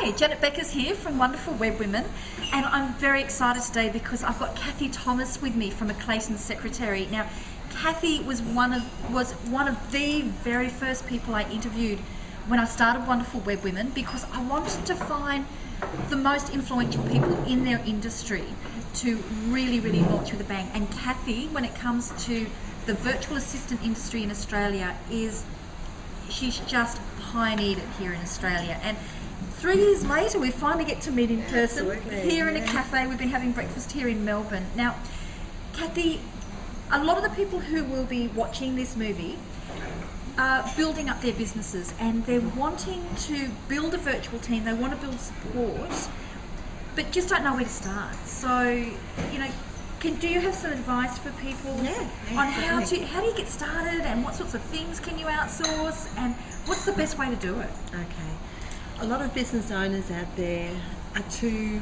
Hi, Janet Beckers here from Wonderful Web Women, and I'm very excited today because I've got Kathie Thomas with me from a Clayton secretary. Now, Kathie was one of the very first people I interviewed when I started Wonderful Web Women, because I wanted to find the most influential people in their industry to really launch with a bang. And Kathie, when it comes to the virtual assistant industry in Australia, she's just pioneered it here in Australia. And 3 years later, we finally get to meet in person. Absolutely. Here in a cafe. We've been having breakfast here in Melbourne. Now, Kathie, a lot of the people who will be watching this movie are building up their businesses, and they're wanting to build a virtual team. They want to build support, but just don't know where to start. So, you know, do you have some advice for people on how do you get started, and what sorts of things can you outsource, and what's the best way to do it? Okay. A lot of business owners out there are too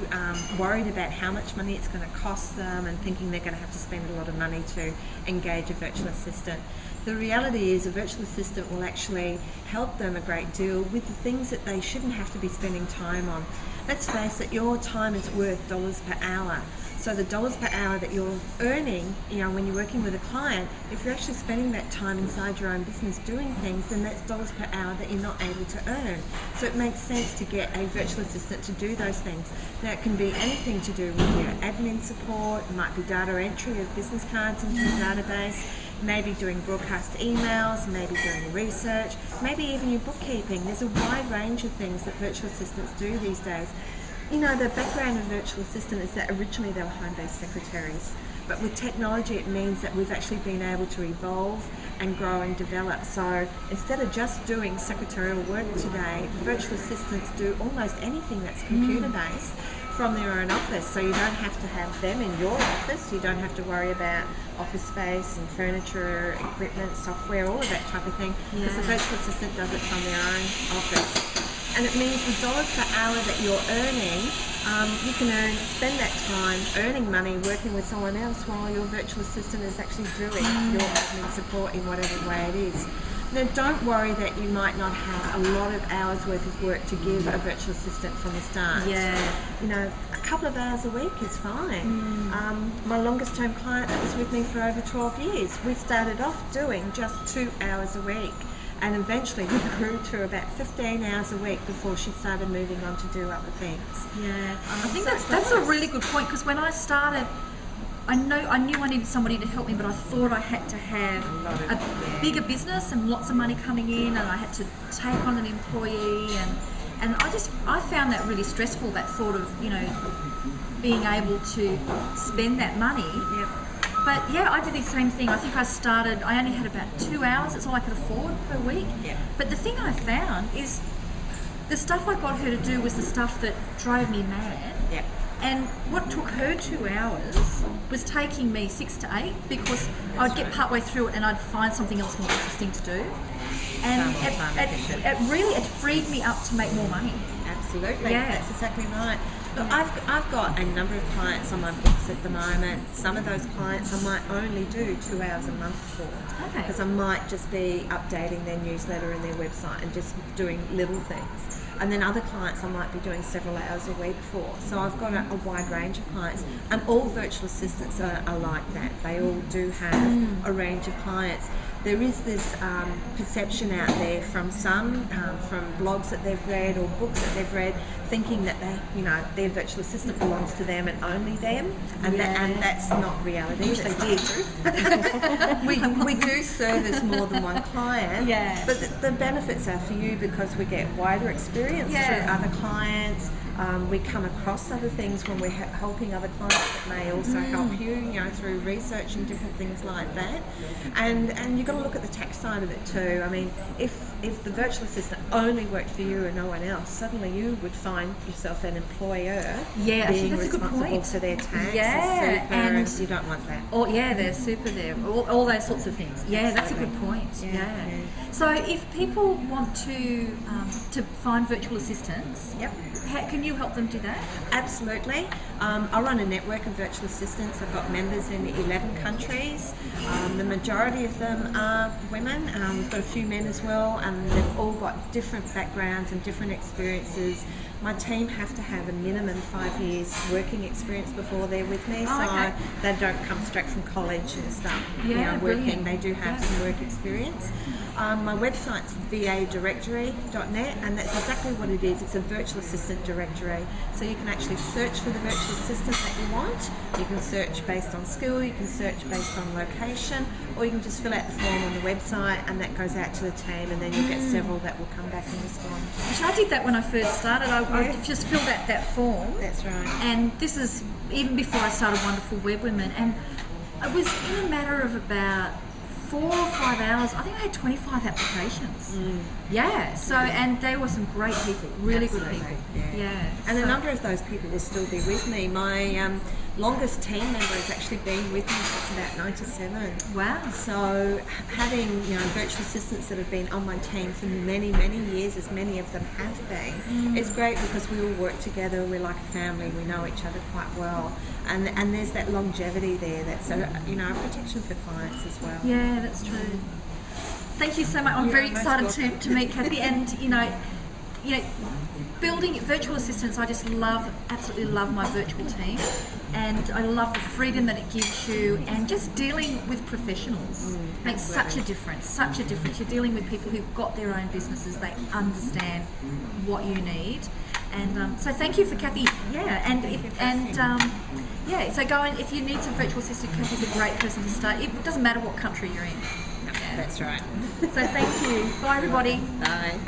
worried about how much money it's going to cost them, and thinking they're going to have to spend a lot of money to engage a virtual assistant. The reality is a virtual assistant will actually help them a great deal with the things that they shouldn't have to be spending time on. Let's face it, your time is worth dollars per hour. So the dollars per hour that you're earning, you know, when you're working with a client, if you're actually spending that time inside your own business doing things, then that's dollars per hour that you're not able to earn. So it makes sense to get a virtual assistant to do those things. Now, it can be anything to do with your admin support. It might be data entry of business cards into the database, maybe doing broadcast emails, maybe doing research, maybe even your bookkeeping. There's a wide range of things that virtual assistants do these days. You know, the background of virtual assistant is that originally they were home-based secretaries, but with technology it means that we've actually been able to evolve and grow and develop. So instead of just doing secretarial work today, virtual assistants do almost anything that's computer-based from their own office. So you don't have to have them in your office, you don't have to worry about office space and furniture, equipment, software, all of that type of thing, because the virtual assistant does it from their own office. And it means the dollars per hour that you're earning, you can spend that time earning money working with someone else while your virtual assistant is actually doing your admin support in whatever way it is. Now, don't worry that you might not have a lot of hours worth of work to give a virtual assistant from the start. You know, a couple of hours a week is fine. My longest term client that was with me for over 12 years, we started off doing just 2 hours a week. And eventually we grew to about 15 hours a week before she started moving on to do other things. I think that's a really good point, because when I started, I knew I needed somebody to help me, but I thought I had to have a bigger business and lots of money coming in, and I had to take on an employee, and I found that really stressful, that thought of, you know, being able to spend that money. But yeah, I did the same thing. I think I only had about 2 hours. That's all I could afford per week. But the thing I found is the stuff I got her to do was the stuff that drove me mad. And what took her 2 hours was taking me 6 to 8, because I'd get partway through it and I'd find something else more interesting to do. And it freed me up to make more money. Absolutely, that's exactly right. Look, I've got a number of clients on my books at the moment. Some of those clients I might only do 2 hours a month for, because I might just be updating their newsletter and their website and just doing little things. And then other clients I might be doing several hours a week for. So I've got a wide range of clients, and all virtual assistants are like that. They all do have a range of clients. There is this perception out there from some, from blogs that they've read or books that they've read, thinking that their virtual assistant belongs to them and only them, and that's not reality. We do service more than one client, but the benefits are for you, because we get wider experience through other clients. We come across other things when we're helping other clients that may also help you, you know, through research and different things like that. And you've got to look at the tax side of it too. I mean, if the virtual assistant only worked for you and no one else, suddenly you would find yourself an employer being responsible for their tax, and you don't want that. Oh yeah, they're super there. All those sorts of things. That's a good point. So if people want to find virtual assistants, can you help them do that? Absolutely. I run a network of virtual assistants. I've got members in 11 countries. The majority of them are women. We've got a few men as well, and they've all got different backgrounds and different experiences. My team have to have a minimum 5 years working experience before they're with me, so they don't come straight from college and start working. Brilliant. They do have some work experience. My website's vadirectory.net, and that's exactly what it is. It's a virtual assistant directory, so you can actually search for the virtual assistant that you want. You can search based on skill, you can search based on location, or you can just fill out the form on the website, and that goes out to the team, and then you'll get several that will come back and respond. Actually, I did that when I first started. I just filled out that form. That's right. And this is even before I started Wonderful Web Women, and it was in a matter of about 4 or 5 hours. I think I had 25 applications. Yeah. So, and there were some great people, really good people. Yeah. And a number of those people will still be with me. My longest team member has actually been with me since about 97. Wow. So having virtual assistants that have been on my team for many, many years, as many of them have been, it's great because we all work together. We're like a family. We know each other quite well, and there's that longevity there. That's a protection for clients as well. Yeah, that's true. Thank you so much. I'm very excited to meet Kathie, and building virtual assistants. I just absolutely love my virtual team, and I love the freedom that it gives you, and just dealing with professionals makes such a difference. You're dealing with people who've got their own businesses. They understand what you need, and so thank you for Kathie. So go and if you need some virtual assistant, Kathie's a great person to start. It doesn't matter what country you're in. That's right. So thank you. Bye everybody. Bye.